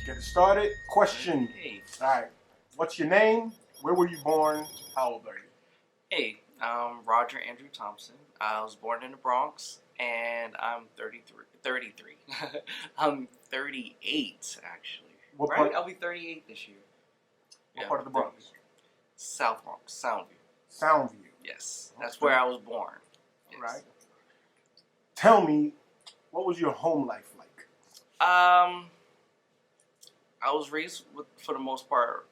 Get it started. Question. Hey, All right. What's your name? Where were you born? How old are you? hey, I'm Rodger Andrew Thompson. I was born in the Bronx, and I'm 33. 33. I'm 38, actually. What Right? part? I'll be 38 this year. What part of the Bronx? South Bronx, Soundview. Soundview. Yes, that's where I was born. Yes. Right. Tell me, what was your home life like? I was raised for the most part,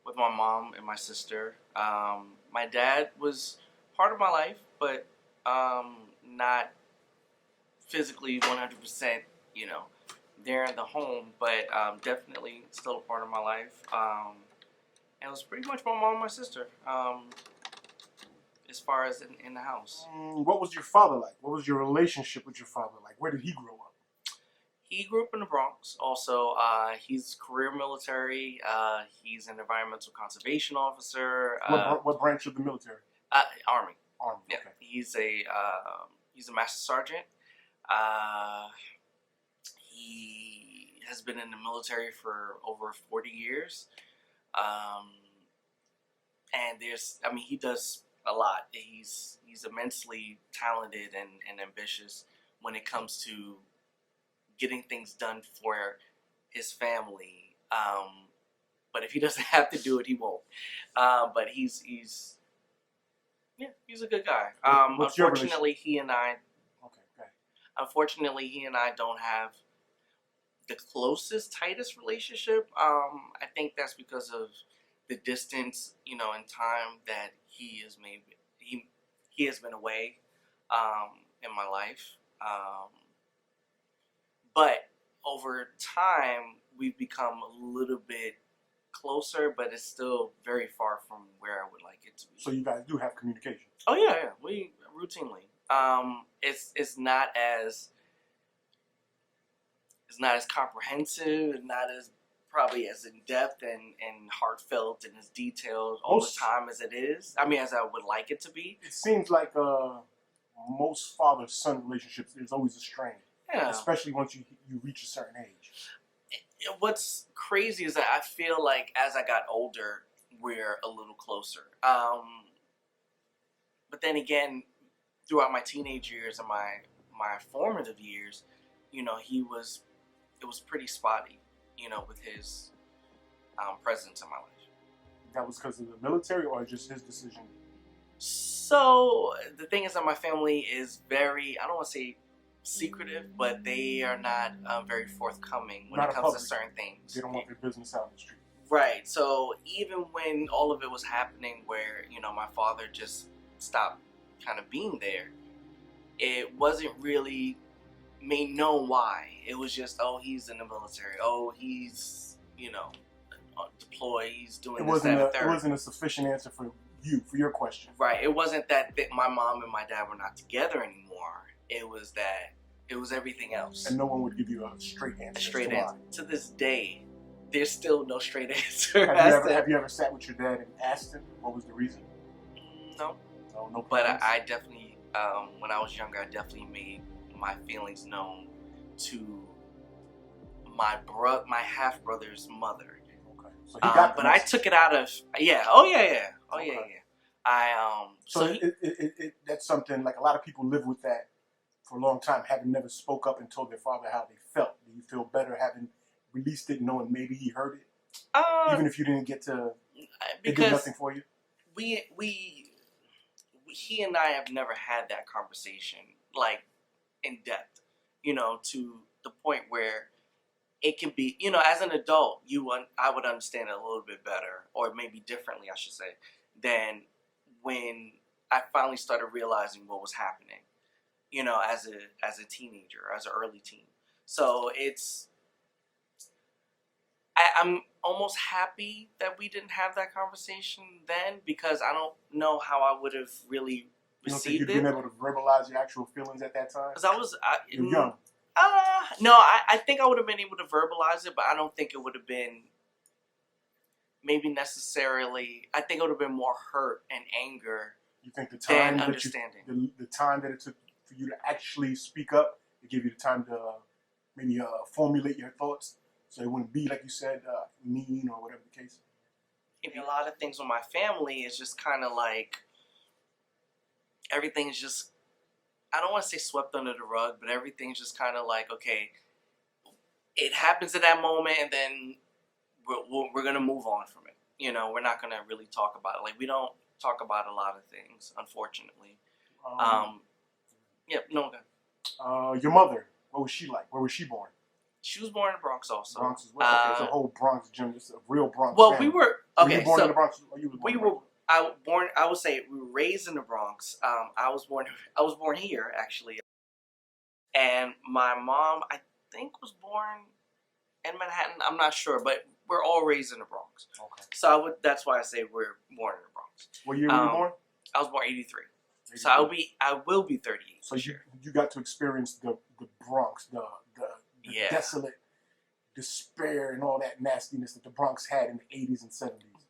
with my mom and my sister. My dad was part of my life, but not physically 100%, there in the home, but definitely still a part of my life. And it was pretty much my mom and my sister, as far as in the house. What was your father like? What was your relationship with your father like? Where did he grow up? He grew up in the Bronx. Also, he's career military. He's an environmental conservation officer. What branch of the military? Army. Army. Yeah, Okay. he's a master sergeant. He has been in the military for over 40 years. And he does a lot. He's immensely talented and ambitious when it comes to getting things done for his family. But if he doesn't have to do it, he won't. But he's a good guy. What's your Unfortunately, he and I don't have the closest, tightest relationship. I think that's because of the distance, in time that he has been away in my life. But over time, we've become a little bit closer, but it's still very far from where I would like it to be. So you guys do have communication? Oh yeah, we routinely. It's not as comprehensive, not as probably as in depth and heartfelt and as detailed all the time as it is. As I would like it to be. It seems like most father-son relationships, there's always a strain. Yeah. Especially once you reach a certain age. What's crazy is that I feel like as I got older, we're a little closer. But then again, throughout my teenage years and my formative years, it was pretty spotty, with his presence in my life. That was because of the military or just his decision? So the thing is that my family is very, I don't want to say secretive, but they are not very forthcoming when it comes to certain things. They don't want their business out in the street. Right. So even when all of it was happening where, my father just stopped kind of being there, it wasn't really made known why. It was just, oh, he's in the military. Oh, he's, deployed. He's doing this, that, and the third. It wasn't a sufficient answer for your question. Right. It wasn't that my mom and my dad were not together anymore. It was everything else. And no one would give you a straight answer. A straight answer. To this day, there's still no straight answer. Have you ever sat with your dad and asked him what was the reason? No. No. But I definitely, when I was younger, I definitely made my feelings known to my half brother's mother. Okay. So he got but I took it out of Oh yeah. So that's something like a lot of people live with that for a long time, having never spoke up and told their father how they felt. Do you feel better having released it, knowing maybe he heard it, even if you didn't get to? It did nothing for you. He and I have never had that conversation like in depth, to the point where it can be, as an adult, I would understand it a little bit better, or maybe differently, I should say, than when I finally started realizing what was happening, as a teenager, as an early teen. So I'm almost happy that we didn't have that conversation then, because I don't know how I would have really received it. You don't think you'd been able to verbalize your actual feelings at that time? Because you're young. No, I think I would have been able to verbalize it, but I don't think it would have been maybe necessarily. I think it would have been more hurt and anger. You think the time than understanding. The time that it took for you to actually speak up, to give you the time to maybe formulate your thoughts, So it wouldn't be, like you said, mean or whatever the case. A lot of things with my family is just kind of like everything's just, I don't want to say swept under the rug, but everything's just kind of like, okay, it happens at that moment, and then we're going to move on from it. You know, we're not going to really talk about it. Like, we don't talk about a lot of things, unfortunately. Your mother, what was she like? Where was she born? She was born in the Bronx also. Bronx as well? Okay, it's a whole Bronx gym. It's a real Bronx Well, family. we were, okay, were you born in the Bronx? Or you was born I would say we were raised in the Bronx. I was born here, actually. And my mom, I think, was born in Manhattan. I'm not sure, but we're all raised in the Bronx. Okay. So that's why I say we're born in the Bronx. What year were you born? I was born 83. So I will be 38. So you got to experience the Bronx, the desolate despair and all that nastiness that the Bronx had in the 80s and 70s.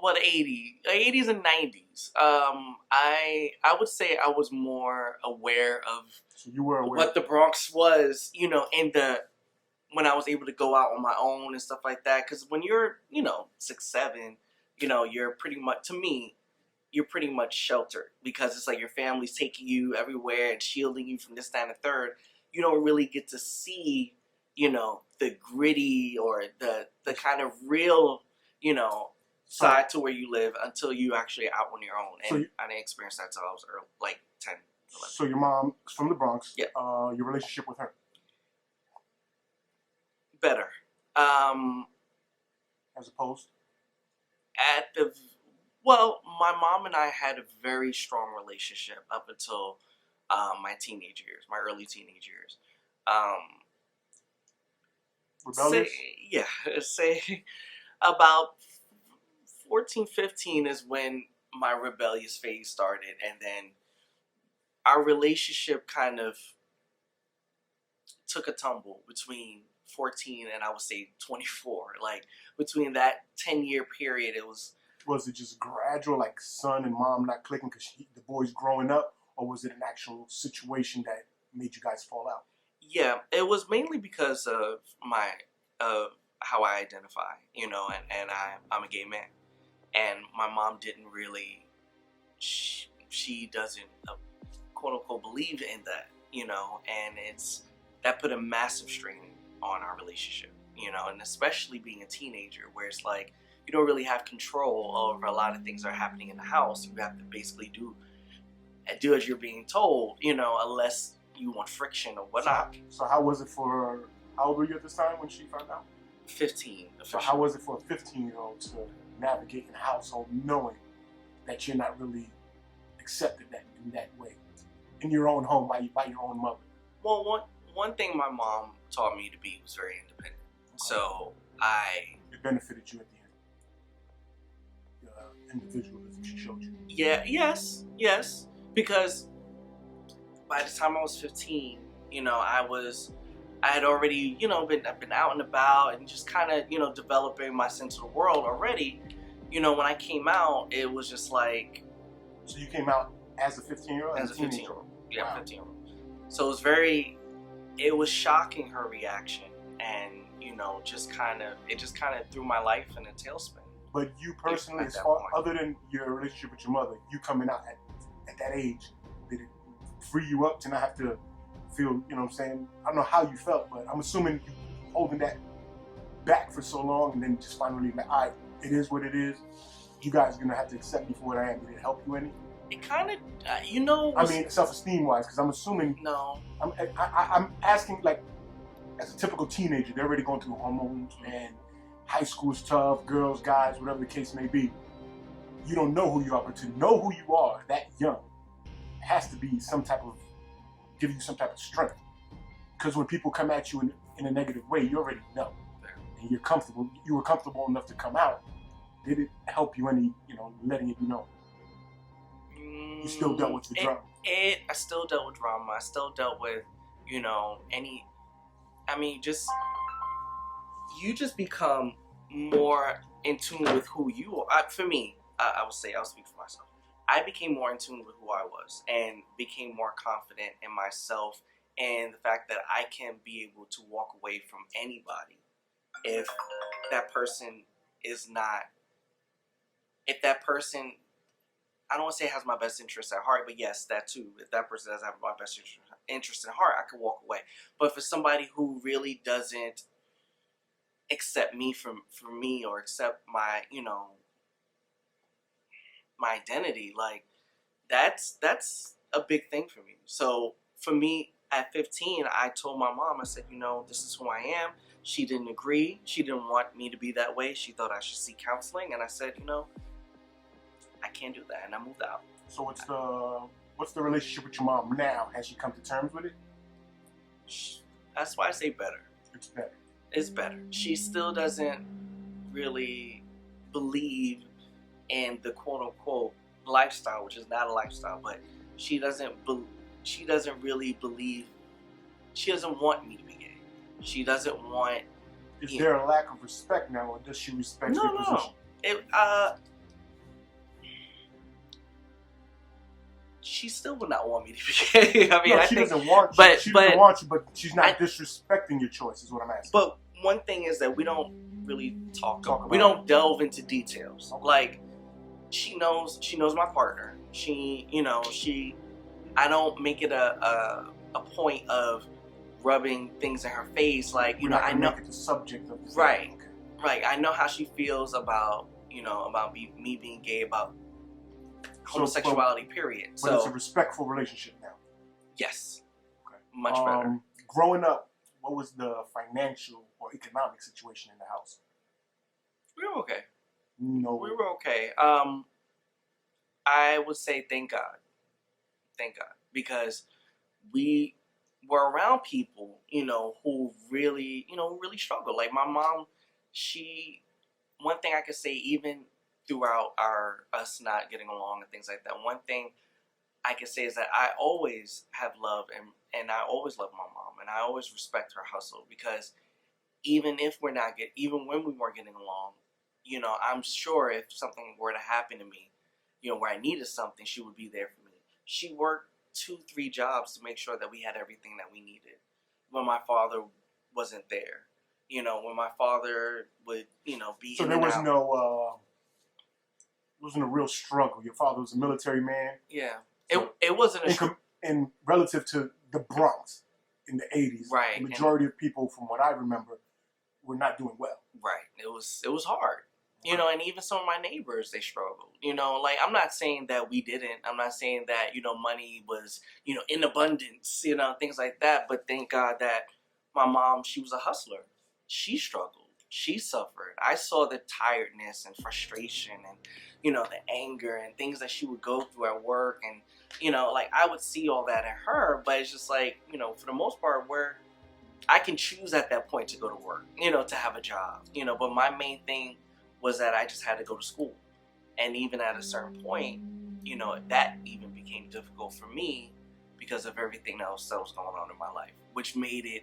Well, the 80s and 90s. I would say I was more aware of what the Bronx was, you know, when I was able to go out on my own and stuff like that. Because when you're, 6, 7, you're pretty much, to me, you're pretty much sheltered because it's like your family's taking you everywhere and shielding you from this, that, and the third. You don't really get to see, the gritty or the kind of real, side to where you live until you actually out on your own. And I didn't experience that until I was like 10, 11. So your mom's from the Bronx. Yeah. Your relationship with her? Better. As opposed? Well, my mom and I had a very strong relationship up until my teenage years, my early teenage years. Rebellious? Say about 14, 15 is when my rebellious phase started, and then our relationship kind of took a tumble between 14 and I would say 24. Like, between that 10-year period, it was... Was it just gradual, like son and mom not clicking because the boy's growing up, or was it an actual situation that made you guys fall out? Yeah, it was mainly because of how I identify, and I'm a gay man. And my mom didn't really, she doesn't, quote unquote, believe in that, and that put a massive strain on our relationship, and especially being a teenager where it's like, you don't really have control over a lot of things that are happening in the house. You have to basically do as you're being told, unless you want friction or whatnot. So how was it how old were you at this time when she found out? 15. So how was it for a 15-year-old to navigate in a household knowing that you're not really accepted in that way in your own home by your own mother? Well, one thing my mom taught me to be was very independent. Okay. So it benefited you at the end. The individualism she showed you. Yeah. Yes. Because by the time I was 15, I had already, been out and about and just kind of, developing my sense of the world already. When I came out, it was just like... So you came out as a 15-year-old? As a 15-year-old. Yeah, wow. 15-year-old. So it was shocking, her reaction. And, it just kind of threw my life in a tailspin. But you personally, other than your relationship with your mother, you coming out at that age, did it free you up to not have to feel, you know what I'm saying? I don't know how you felt, but I'm assuming you holding that back for so long and then just finally like, all right, it is what it is. You guys are going to have to accept me for what I am. Did it help you any? It kind of, I mean, self-esteem wise, because I'm assuming... No. I'm asking, like, as a typical teenager, they're already going through hormones, and high school's tough, girls, guys, whatever the case may be. You don't know who you are, but to know who you are that young has to be give you some type of strength. Because when people come at you in a negative way, you already know. And you're comfortable. You were comfortable enough to come out. Did it help you any, letting it be known? You still dealt with the drama. I still dealt with drama. I still dealt with, you just become more in tune with who you are. For me, I'll speak for myself. I became more in tune with who I was and became more confident in myself and the fact that I can be able to walk away from anybody if that person is not, if that person, I don't want to say has my best interest at heart, but yes, that too. If that person doesn't have my best interest at heart, I could walk away. But for somebody who really doesn't accept me for me, or accept my, my identity, like that's a big thing for me. So for me at 15, I told my mom, I said, this is who I am. She didn't agree. She didn't want me to be that way. She thought I should seek counseling, and I said, I can't do that, and I moved out. So what's the relationship with your mom now? Has she come to terms with it? That's why I say better. It's better. It's better. She still doesn't really believe in the quote unquote lifestyle, which is not a lifestyle, but she doesn't really believe. She doesn't want me to be gay. She doesn't want. Is there a lack of respect now, or does she respect your position? She still would not want me to be gay. I mean, no, she doesn't want you. She doesn't want you, but she's not disrespecting your choice, is what I'm asking. But one thing is that we don't really talk about. We don't delve into details. Okay. Like, she knows my partner. I don't make it a point of rubbing things in her face. Like, I know make it the subject of the right. Okay. Right. I know how she feels about me being gay, about homosexuality, period. But it's a respectful relationship now. Yes. Okay. Much better. Growing up, what was the financial or economic situation in the house? We were okay. No. We were okay. I would say thank God. Thank God. Because we were around people, who really, really struggle. Like my mom, one thing I could say, even throughout us not getting along and things like that, one thing I can say is that I always have love and I always love my mom, and I always respect her hustle, because even when we weren't getting along, I'm sure if something were to happen to me, where I needed something, she would be there for me. She worked 2-3 jobs to make sure that we had everything that we needed when my father wasn't there. When my father would, be so in there and was out. Wasn't a real struggle. Your father was a military man. Yeah. So it wasn't a struggle. And relative to the Bronx in the 80s, right, the majority of people, from what I remember, were not doing well. Right. It was hard. And even some of my neighbors, they struggled. Like, I'm not saying that we didn't. I'm not saying that, money was, in abundance, things like that. But thank God that my mom, she was a hustler. She struggled. She suffered. I saw the tiredness and frustration and, the anger and things that she would go through at work. And, like, I would see all that in her. But it's just like, for the most part, where I can choose at that point to go to work, to have a job, But my main thing was that I just had to go to school. And even at a certain point, that even became difficult for me because of everything else that was going on in my life, which made it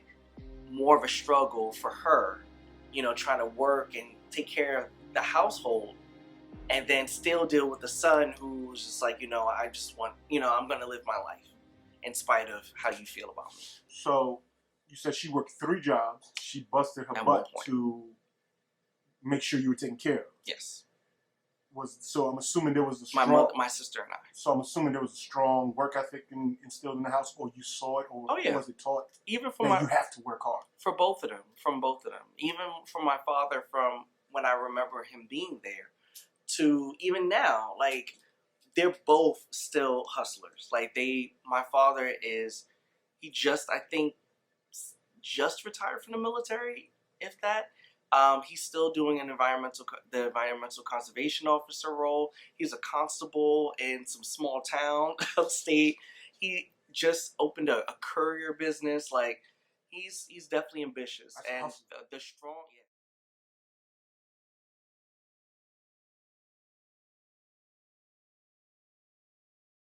more of a struggle for her, trying to work and take care of the household and then still deal with the son who was just like, I just want, I'm going to live my life in spite of how you feel about me. So you said she worked 3 jobs. She busted her butt to make sure you were taken care of. Yes. So I'm assuming there was a strong... My sister and I. So I'm assuming there was a strong work ethic instilled in the house, or you saw it, or was it taught? Even from you have to work hard. From both of them. Even from my father, from when I remember him being there, to even now, like, they're both still hustlers. Like, my father he just retired from the military, if that. He's still doing the environmental conservation officer role. He's a constable in some small town upstate. He just opened a courier business. Like, he's definitely ambitious. That's and the strong. Yeah.